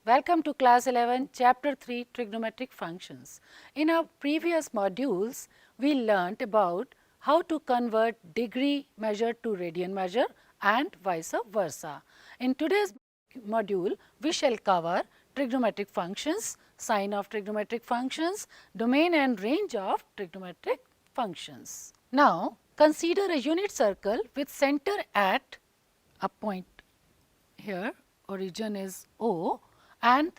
Welcome to class 11, chapter 3, trigonometric functions. In our previous modules, we learnt about how to convert degree measure to radian measure and vice versa. In today's module, we shall cover trigonometric functions, sign of trigonometric functions, domain and range of trigonometric functions. Now, consider a unit circle with center at a point here, origin is O, and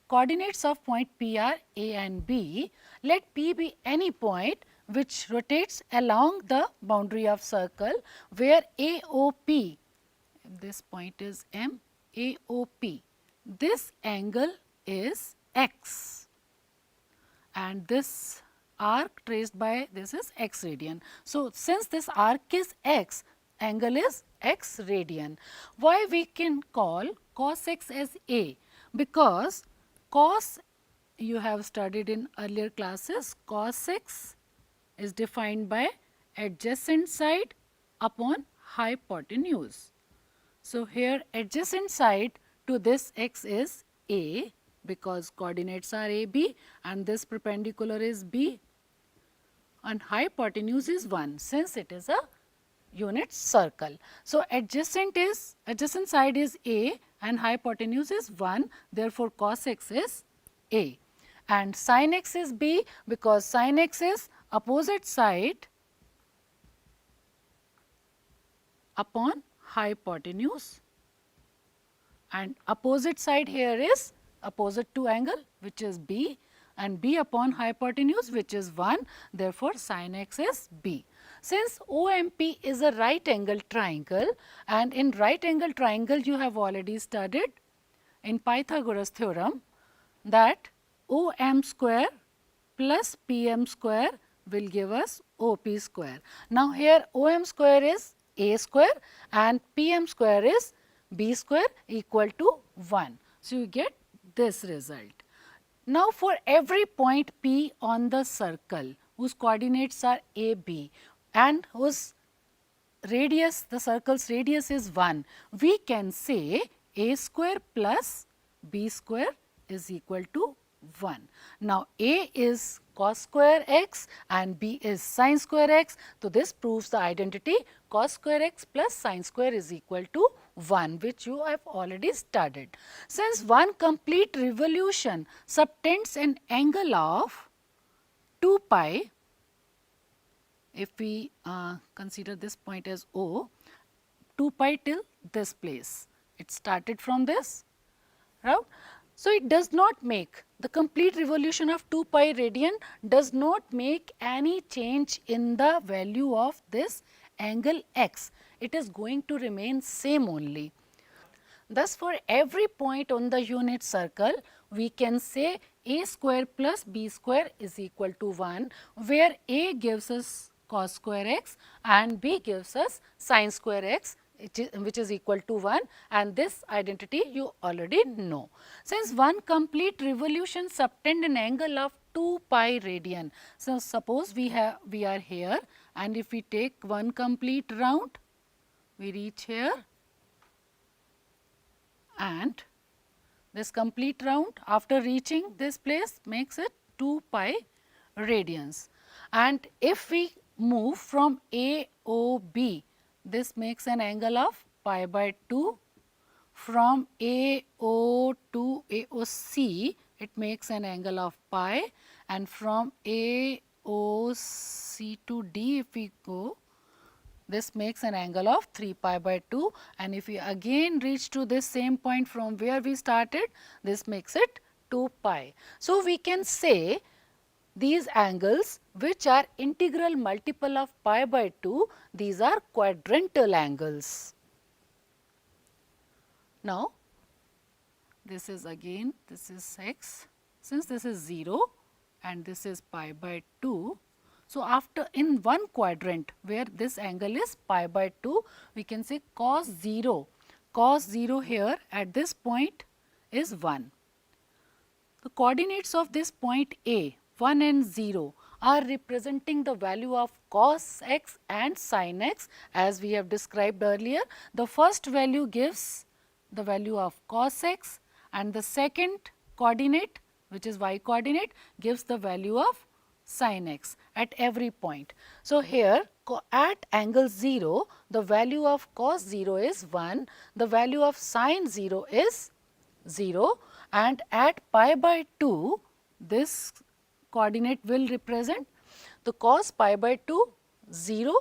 coordinates of point P are A and B. Let P be any point which rotates along the boundary of circle where AOP, this point is M, AOP, this angle is X and this arc traced by this is x radian. So, since this arc is x, angle is x radian. Why we can call cos x as A? Because cos, you have studied in earlier classes, cos x is defined by adjacent side upon hypotenuse. So, here adjacent side to this x is A because coordinates are A, B and this perpendicular is B and hypotenuse is 1 since it is a unit circle. So, adjacent side is A and hypotenuse is 1, therefore, cos x is A and sin x is B because sin x is opposite side upon hypotenuse and opposite side here is opposite to angle which is B and B upon hypotenuse which is 1, therefore, sin x is B. Since OMP is a right angle triangle and in right angle triangle you have already studied in Pythagoras theorem that OM square plus PM square will give us OP square. Now, here OM square is A square and PM square is B square equal to 1. So, you get this result. Now, for every point P on the circle whose coordinates are A, B and whose radius, the circle's radius is 1, we can say A square plus B square is equal to 1. Now, A is cos square x and B is sin square x. So, this proves the identity cos square x plus sin square is equal to 1 which you have already studied. Since one complete revolution subtends an angle of 2 pi, if we consider this point as O, 2 pi till this place, it started from this, right? So, it does not make the complete revolution of 2 pi radian does not make any change in the value of this angle x. It is going to remain same only. Thus, for every point on the unit circle, we can say A square plus B square is equal to 1, where A gives us cos square x and B gives us sin square x, which is equal to 1 and this identity you already know. Since one complete revolution subtend an angle of 2 pi radian. So, suppose we are here and if we take one complete round, we reach here and this complete round after reaching this place makes it 2 pi radians. And if we move from AOB, this makes an angle of pi by 2. From AO to AOC, it makes an angle of pi and from AOC to D if we go, this makes an angle of 3 pi by 2 and if we again reach to this same point from where we started, this makes it 2 pi. So, we can say these angles which are integral multiple of pi by 2, these are quadrantal angles. Now, this is again, this is x, since this is 0 and this is pi by 2. So, after in one quadrant where this angle is pi by 2, we can say cos 0 here at this point is 1. The coordinates of this point A, 1 and 0 are representing the value of cos x and sin x as we have described earlier. The first value gives the value of cos x and the second coordinate, which is y coordinate, gives the value of sin x at every point. So, here at angle 0, the value of cos 0 is 1, the value of sin 0 is 0, and at pi by 2, this coordinate will represent the cos pi by 2 0,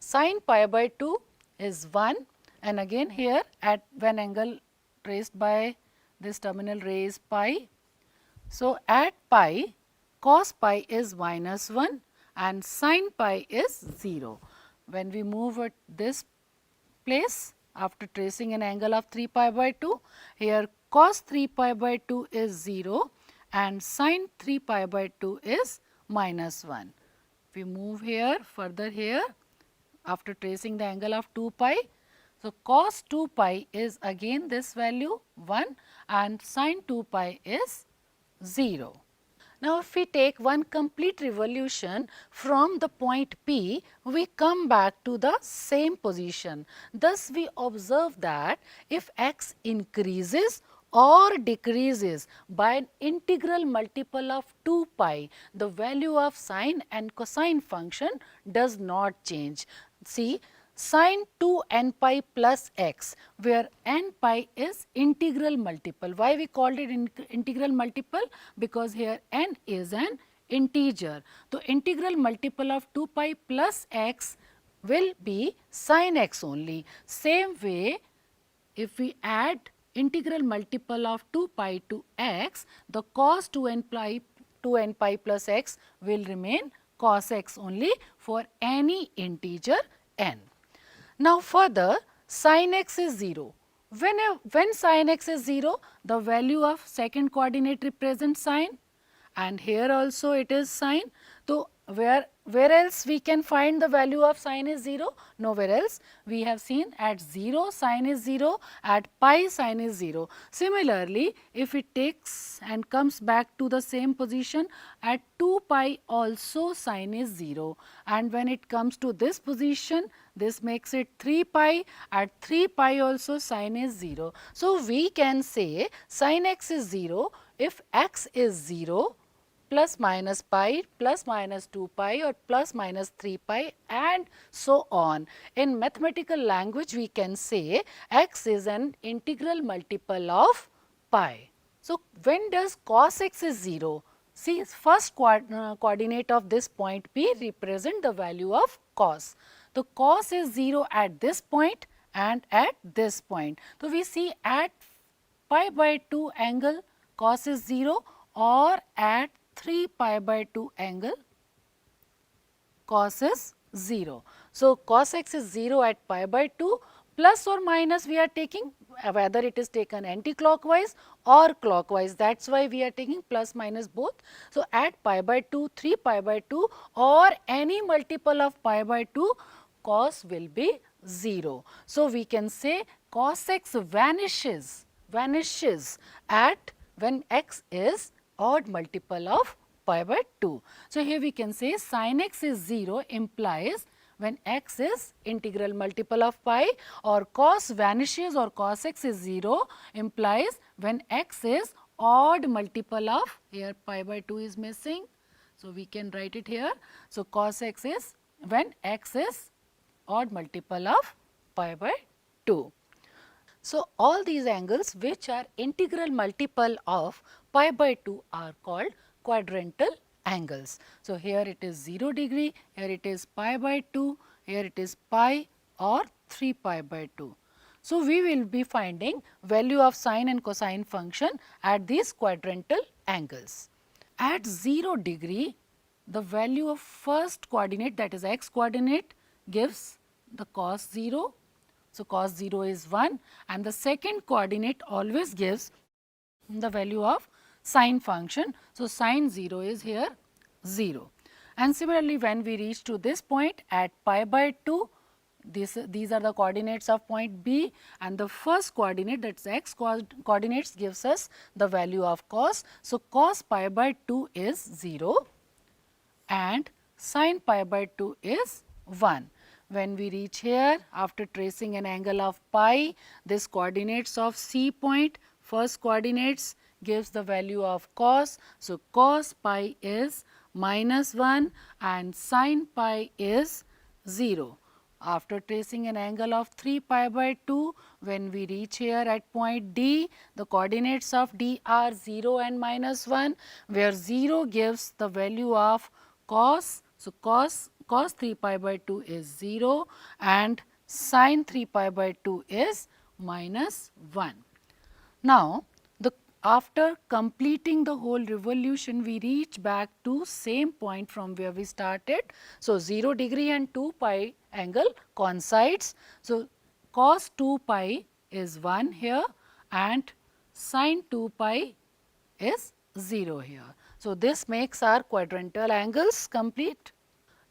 sin pi by 2 is 1, and again here at when angle traced by this terminal ray is pi. So, at pi, cos pi is minus 1 and sin pi is 0. When we move at this place after tracing an angle of 3 pi by 2, here cos 3 pi by 2 is 0 and sin 3 pi by 2 is minus 1. We move here further here after tracing the angle of 2 pi. So, cos 2 pi is again this value 1 and sin 2 pi is 0. Now, if we take one complete revolution from the point P, we come back to the same position. Thus, we observe that if x increases or decreases by an integral multiple of 2 pi, the value of sine and cosine function does not change. See, sin 2 n pi plus x, where n pi is integral multiple. Why we called it integral multiple? Because here n is an integer. So, integral multiple of 2 pi plus x will be sin x only. Same way, if we add integral multiple of 2 pi to x, the cos 2 n pi plus x will remain cos x only for any integer n. Now, further sin x is 0. When sin x is 0, the value of second coordinate represents sine, and here also it is sine. So, where else we can find the value of sine is 0? Nowhere else. We have seen at 0 sine is 0, at pi sine is 0. Similarly, if it takes and comes back to the same position, at 2 pi also sine is 0, and when it comes to this position, this makes it 3 pi, at 3 pi also sine is 0. So, we can say sin x is 0 if x is 0, plus minus pi, plus minus 2 pi or plus minus 3 pi and so on. In mathematical language, we can say x is an integral multiple of pi. So, when does cos x is 0? See, first coordinate of this point P represent the value of cos. The cos is 0 at this point and at this point. So, we see at pi by 2 angle cos is 0 or at 3 pi by 2 angle cos is 0. So, cos x is 0 at pi by 2, plus or minus we are taking whether it is taken anti-clockwise or clockwise, that is why we are taking plus minus both. So, at pi by 2, 3 pi by 2 or any multiple of pi by 2, cos will be 0. So, we can say cos x vanishes at when x is odd multiple of pi by 2. So, here we can say sin x is 0 implies when x is integral multiple of pi, or cos vanishes or cos x is 0 implies when x is odd multiple of, here pi by 2 is missing. So, we can write it here. So, cos x is when x is odd multiple of pi by 2. So, all these angles which are integral multiple of pi by 2 are called quadrantal angles. So, here it is 0 degree, here it is pi by 2, here it is pi or 3 pi by 2. So, we will be finding value of sine and cosine function at these quadrantal angles. At 0 degree, the value of first coordinate, that is x coordinate, gives the cos 0. So, cos 0 is 1 and the second coordinate always gives the value of sine function. So, sine 0 is here 0. And similarly, when we reach to this point at pi by 2, these are the coordinates of point B, and the first coordinate, that is x coordinates, gives us the value of cos. So, cos pi by 2 is 0 and sin pi by 2 is 1. When we reach here, after tracing an angle of pi, this coordinates of C point first coordinates gives the value of cos. So, cos pi is minus 1 and sin pi is 0. After tracing an angle of 3 pi by 2, when we reach here at point D, the coordinates of D are 0 and minus 1, where 0 gives the value of cos. So, cos 3 pi by 2 is 0 and sin 3 pi by 2 is minus 1. Now, after completing the whole revolution, we reach back to same point from where we started. So, 0 degree and 2 pi angle coincides. So, cos 2 pi is 1 here and sin 2 pi is 0 here. So, this makes our quadrantal angles complete.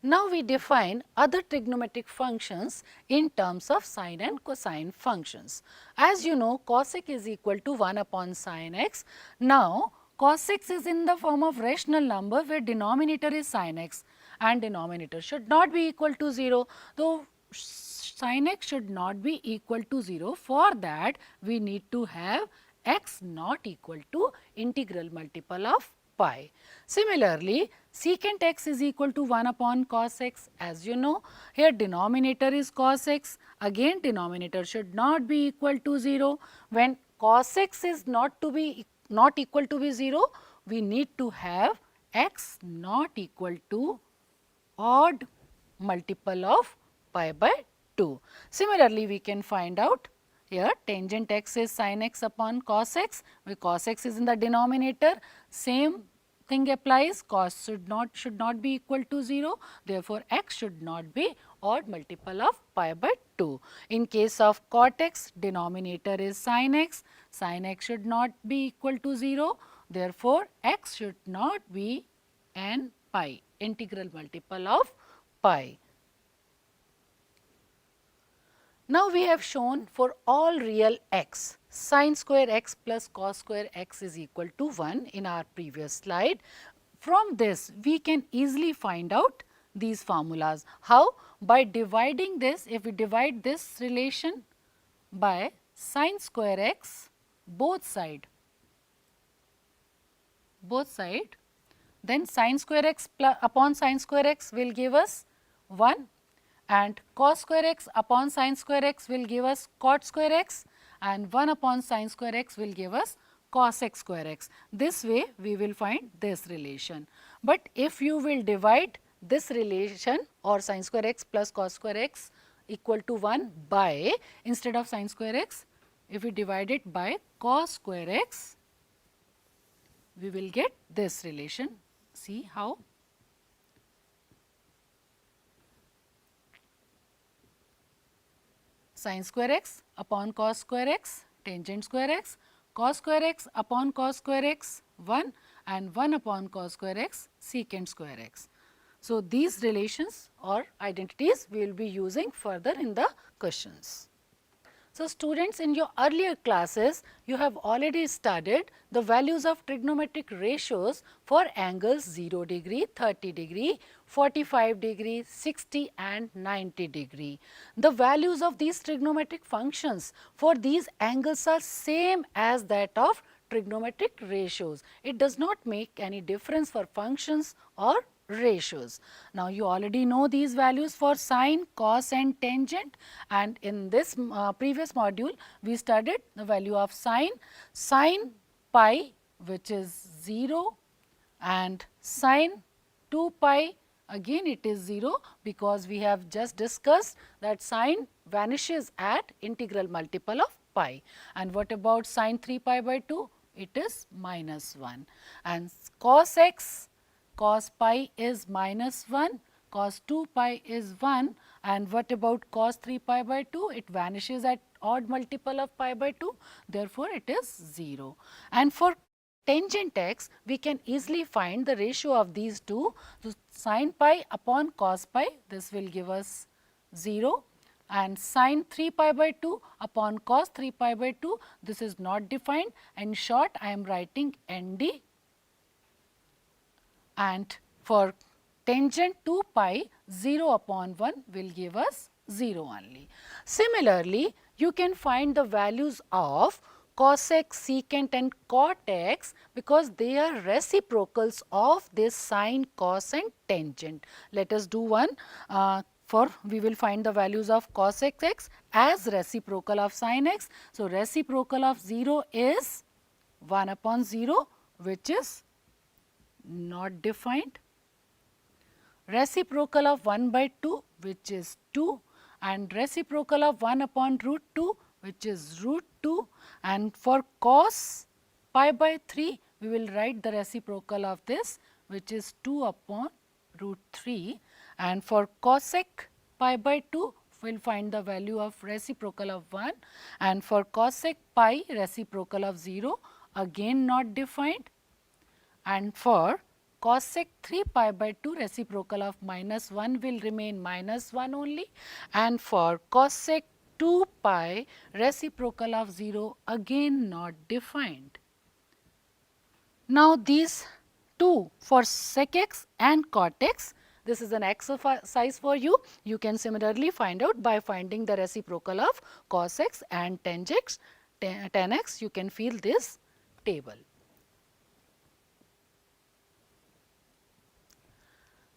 Now, we define other trigonometric functions in terms of sine and cosine functions. As you know, cos x is equal to 1 upon sin x. Now, cos x is in the form of rational number where denominator is sin x and denominator should not be equal to 0. Though sin x should not be equal to 0, for that we need to have x not equal to integral multiple of pi. Similarly, secant x is equal to 1 upon cos x. As you know, here denominator is cos x, again denominator should not be equal to 0. When cos x is not equal to be 0, we need to have x not equal to odd multiple of pi by 2. Similarly, we can find out here tangent x is sin x upon cos x, where cos x is in the denominator. Same thing applies, cos should not be equal to 0. Therefore, x should not be odd multiple of pi by 2. In case of cot x, denominator is sin x should not be equal to 0. Therefore, x should not be n pi, integral multiple of pi. Now, we have shown for all real x, sin square x plus cos square x is equal to 1 in our previous slide. From this, we can easily find out these formulas. How? By dividing this, if we divide this relation by sin square x both side, then sin square x upon sin square x will give us 1 and cos square x upon sin square x will give us cot square x and 1 upon sin square x will give us cos x square x. This way we will find this relation. But if you will divide this relation or sin square x plus cos square x equal to 1 by, instead of sin square x, if we divide it by cos square x, we will get this relation. See how? Sin square x upon cos square x, tangent square x, cos square x upon cos square x 1 and 1 upon cos square x secant square x. So, these relations or identities we will be using further in the questions. So, students, in your earlier classes, you have already studied the values of trigonometric ratios for angles 0 degree, 30 degree, 45 degree, 60 and 90 degree. The values of these trigonometric functions for these angles are same as that of trigonometric ratios. It does not make any difference for functions or ratios. Now, you already know these values for sine, cos and tangent, and in this previous module we studied the value of sine pi, which is 0, and sine 2 pi, again it is 0 because we have just discussed that sine vanishes at integral multiple of pi. And what about sine 3 pi by 2? It is minus 1. And cos x, cos pi is minus 1, cos 2 pi is 1, and what about cos 3 pi by 2? It vanishes at odd multiple of pi by 2, therefore, it is 0. And for tangent x, we can easily find the ratio of these two. So, sin pi upon cos pi, this will give us 0, and sin 3 pi by 2 upon cos 3 pi by 2, this is not defined. In short, I am writing ND, and for tangent 2 pi, 0 upon 1 will give us 0 only. Similarly, you can find the values of cosec, secant and cot x because they are reciprocals of this sine, cos and tangent. Let us do one. For we will find the values of cosec x as reciprocal of sine x. So, reciprocal of 0 is 1 upon 0, which is not defined. Reciprocal of 1 by 2, which is 2, and reciprocal of 1 upon root 2, which is root 2, and for cos pi by 3 we will write the reciprocal of this, which is 2 upon root 3, and for cosec pi by 2 we will find the value of reciprocal of 1, and for cosec pi reciprocal of 0 again not defined, and for cosec 3 pi by 2 reciprocal of minus 1 will remain minus 1 only, and for cosec 2 pi reciprocal of 0 again not defined. Now, these two for sec x and cot x, this is an exercise for you. You can similarly find out by finding the reciprocal of cos x and tan x. You can fill this table.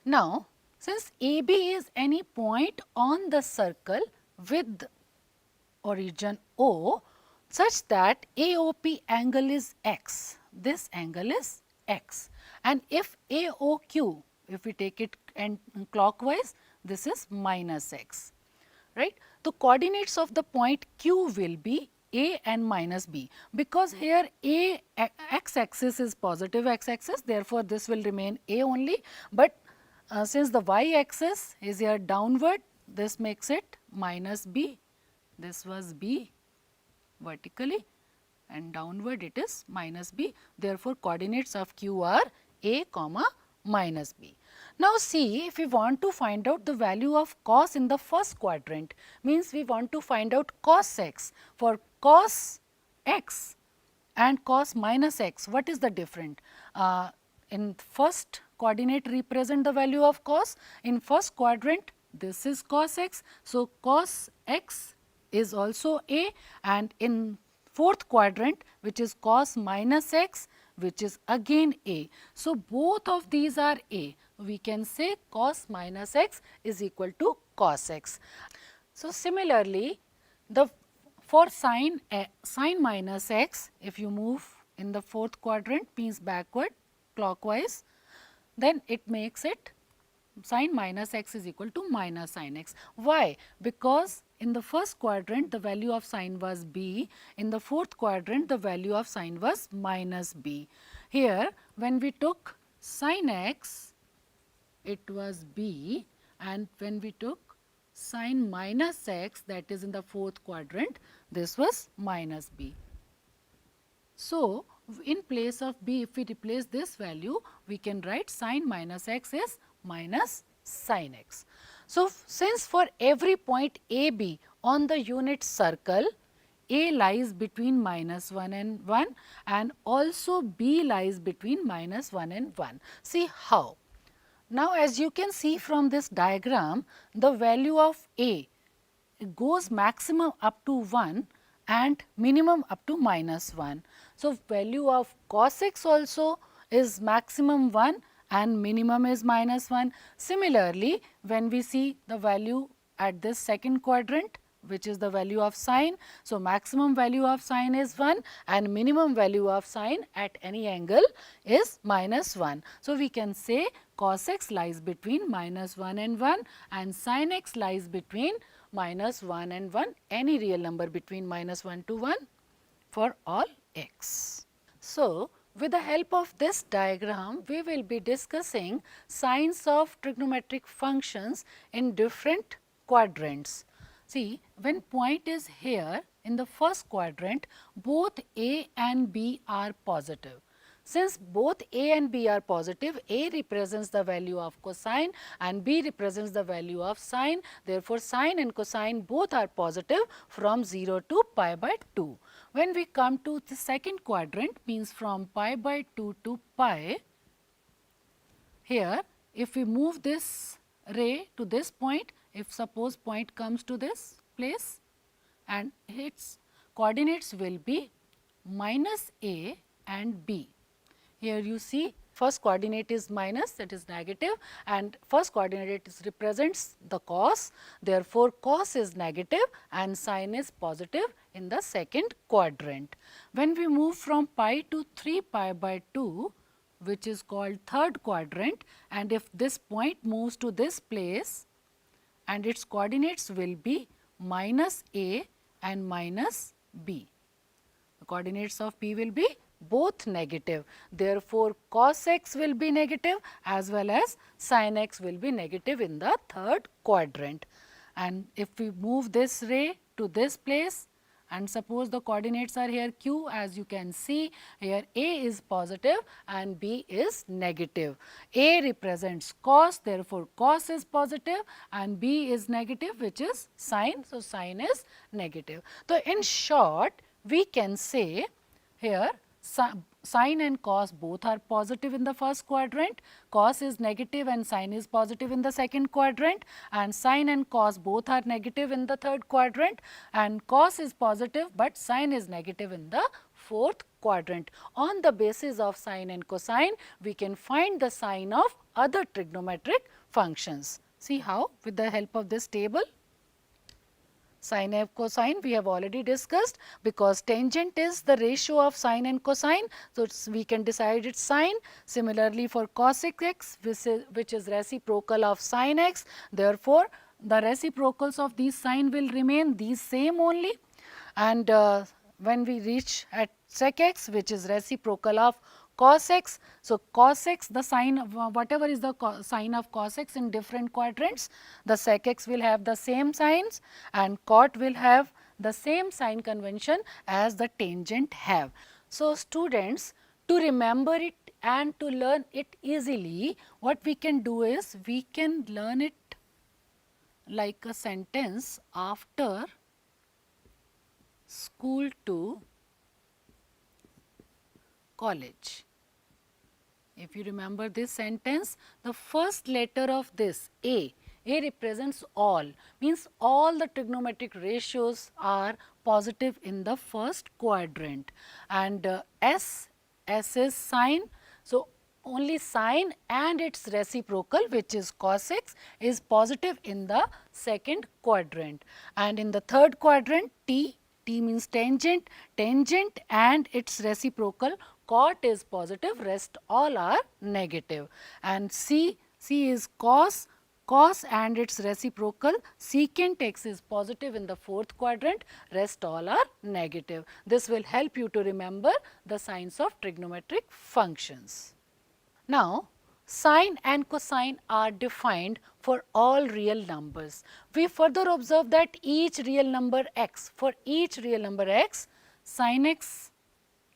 Now, since AB is any point on the circle with origin O such that AOP angle is x, this angle is x, and if AOQ, if we take it clockwise, this is minus x, right. The coordinates of the point Q will be A and minus B, because here A x axis is positive x axis, therefore, this will remain A only, but since the y axis is here downward, this makes it minus b. This was b vertically and downward it is minus b. Therefore, coordinates of q are a comma minus b. Now, see, if we want to find out the value of cos in the first quadrant, means we want to find out cos x. For cos x and cos minus x, what is the difference? In first coordinate represent the value of cos, in first quadrant this is cos x. So, cos x is also a, and in fourth quadrant which is cos minus x, which is again a. So, both of these are a. We can say cos minus x is equal to cos x. So, similarly, for sine minus x, if you move in the fourth quadrant means backward clockwise, then it makes it sine minus x is equal to minus sine x. Why? Because in the first quadrant the value of sine was b, in the fourth quadrant the value of sine was minus b. Here when we took sine x it was b, and when we took sine minus x, that is in the fourth quadrant, this was minus b. So, in place of b, if we replace this value, we can write sine minus x is minus sine x. So, since for every point AB on the unit circle, A lies between minus 1 and 1 and also B lies between minus 1 and 1. See how? Now, as you can see from this diagram, the value of A goes maximum up to 1 and minimum up to minus 1. So, value of cos x also is maximum 1 and minimum is minus 1. Similarly, when we see the value at this second quadrant, which is the value of sine. So, maximum value of sine is 1 and minimum value of sine at any angle is minus 1. So, we can say cos x lies between minus 1 and 1 and sin x lies between minus 1 and 1, any real number between minus 1 to 1 for all x. So, with the help of this diagram, we will be discussing signs of trigonometric functions in different quadrants. See, when point is here in the first quadrant, both A and B are positive. Since both A and B are positive, A represents the value of cosine and B represents the value of sine. Therefore, sine and cosine both are positive from 0 to pi by 2. When we come to the second quadrant, means from pi by 2 to pi, here if we move this ray to this point, if suppose point comes to this place and its coordinates will be minus a and b. Here you see first coordinate is minus, that is negative, and first coordinate represents the cos. Therefore, cos is negative and sin is positive in the second quadrant. When we move from pi to 3 pi by 2, which is called third quadrant, and if this point moves to this place, and its coordinates will be minus a and minus b. The coordinates of p will be both negative. Therefore, cos x will be negative as well as sin x will be negative in the third quadrant. And if we move this ray to this place, and suppose the coordinates are here q, as you can see here a is positive and b is negative. A represents cos, therefore cos is positive, and b is negative, which is sin, so sin is negative. So, in short, we can say here sin and cos both are positive in the first quadrant, cos is negative and sin is positive in the second quadrant, and sin and cos both are negative in the third quadrant, and cos is positive but sin is negative in the fourth quadrant. On the basis of sin and cosine, we can find the sign of other trigonometric functions. See how? With the help of this table. Sine and cosine we have already discussed, because tangent is the ratio of sine and cosine. So, we can decide its sign. Similarly, for cos x, which is reciprocal of sin x, therefore, the reciprocals of these sign will remain these same only. And when we reach at sec x, which is reciprocal of cos x. So, cos x, the sign, whatever is the sign of cos x in different quadrants, the sec x will have the same signs, and cot will have the same sign convention as the tangent have. So, students, to remember it and to learn it easily, what we can do is, we can learn it like a sentence after school to college. If you remember this sentence, the first letter of this A represents all, means all the trigonometric ratios are positive in the first quadrant, and S is sine. So, only sine and its reciprocal, which is cos x, is positive in the second quadrant, and in the third quadrant T means tangent, and its reciprocal cot is positive, rest all are negative. And C is cos and its reciprocal secant x is positive in the fourth quadrant, rest all are negative. This will help you to remember the signs of trigonometric functions. Now, sine and cosine are defined for all real numbers. We further observe that each real number x, for each real number x, sin x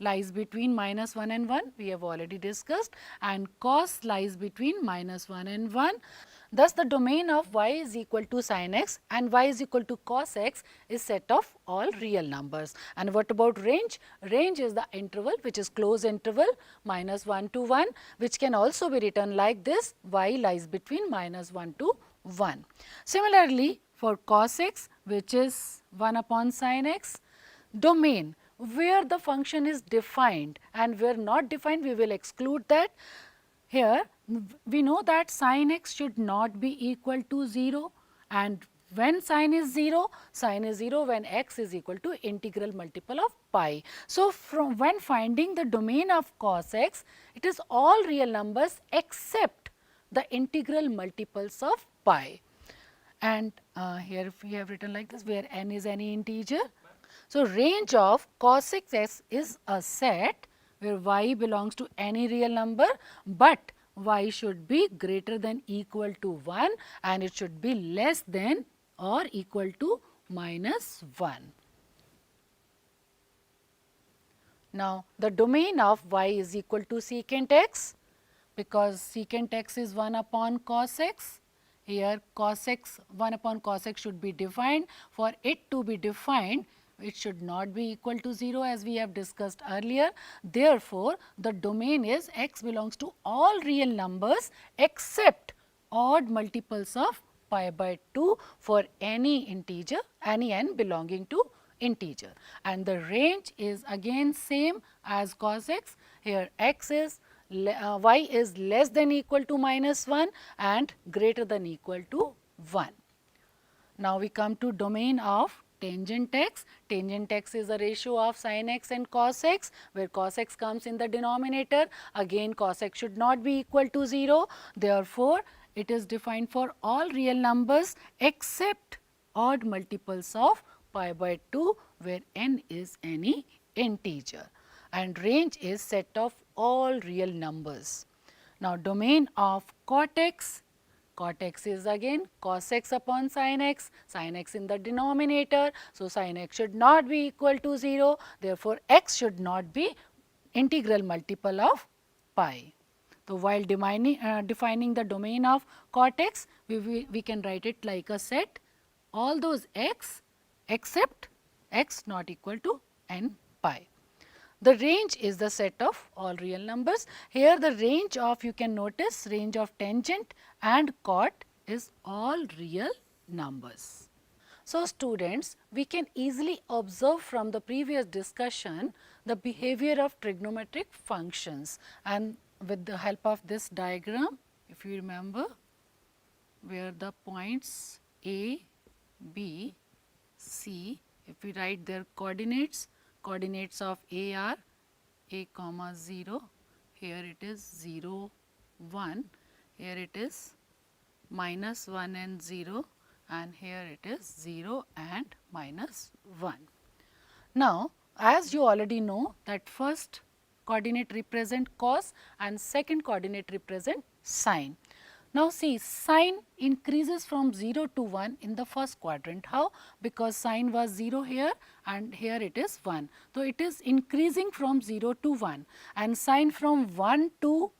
lies between minus 1 and 1, we have already discussed, and cos lies between minus 1 and 1. Thus, the domain of y is equal to sin x and y is equal to cos x is set of all real numbers. And what about range? Range is the interval, which is closed interval minus 1 to 1, which can also be written like this: y lies between minus 1 to 1. Similarly, for cos x, which is 1 upon sin x, domain where the function is defined and where not defined, we will exclude that. Here we know that sin x should not be equal to 0, and when sin is 0 when x is equal to integral multiple of pi. So, from when finding the domain of cos x, it is all real numbers except the integral multiples of pi. And here we have written like this, where n is any integer. So, range of cos x is a set where y belongs to any real number, but y should be greater than equal to 1 and it should be less than or equal to minus 1. Now, the domain of y is equal to secant x, because secant x is 1 upon cos x. Here cos x, 1 upon cos x should be defined. For it to be defined, it should not be equal to 0, as we have discussed earlier. Therefore, the domain is x belongs to all real numbers except odd multiples of pi by 2 for any integer, any n belonging to integer, and the range is again same as cos x. Here x is y is less than equal to minus 1 and greater than equal to 1. Now we come to domain of tangent x. Tangent x is a ratio of sin x and cos x, where cos x comes in the denominator. Again, cos x should not be equal to 0. Therefore, it is defined for all real numbers except odd multiples of pi by 2, where n is any integer, and range is set of all real numbers. Now, domain of cot x. Cot x is again cos x upon sin x in the denominator. So, sin x should not be equal to 0. Therefore, x should not be integral multiple of pi. So, while defining the domain of cot x, we can write it like a set, all those x except x not equal to n pi. The range is the set of all real numbers. Here the range of, you can notice, range of tangent and cot is all real numbers. So, students, we can easily observe from the previous discussion the behavior of trigonometric functions, and with the help of this diagram, if you remember, where the points A, B, C, if we write their coordinates, coordinates of A are A comma 0, here it is 0, 1, here it is minus 1 and 0, and here it is 0 and minus 1. Now, as you already know that first coordinate represent cos and second coordinate represent sine. Now, see, sine increases from 0 to 1 in the first quadrant. How? Because sine was 0 here and here it is 1. So, it is increasing from 0 to 1, and sine from 1 to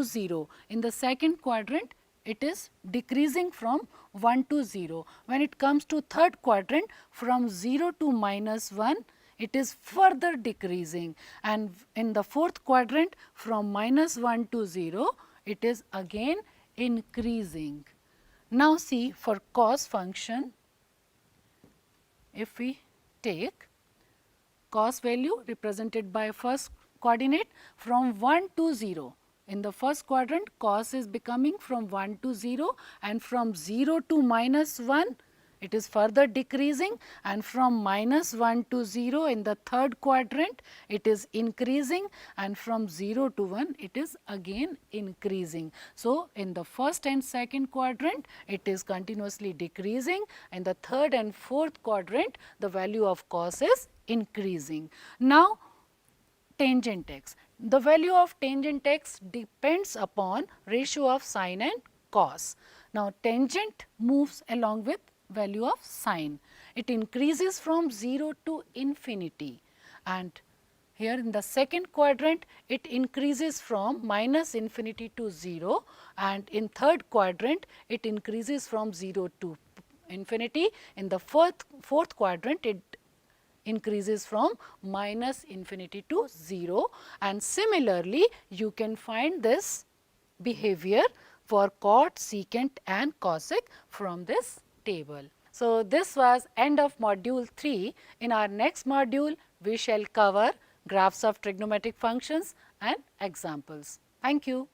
0. In the second quadrant, it is decreasing from 1 to 0. When it comes to third quadrant, from 0 to minus 1, it is further decreasing, and in the fourth quadrant, from minus 1 to 0, it is again increasing. Now, see, for cos function, if we take cos value represented by first coordinate from 1 to 0. In the first quadrant, cos is becoming from 1 to 0, and from 0 to minus 1, it is further decreasing, and from minus 1 to 0 in the third quadrant, it is increasing, and from 0 to 1, it is again increasing. So, in the first and second quadrant, it is continuously decreasing. In the third and fourth quadrant, the value of cos is increasing. Now, tangent x. The value of tangent x depends upon ratio of sine and cos. Now, tangent moves along with value of sine. It increases from 0 to infinity, and here in the second quadrant, it increases from minus infinity to 0, and in third quadrant, it increases from 0 to infinity. In the fourth quadrant, it increases from minus infinity to 0, and similarly, you can find this behavior for cot, secant and cosec from this table. So, this was end of module 3. In our next module, we shall cover graphs of trigonometric functions and examples. Thank you.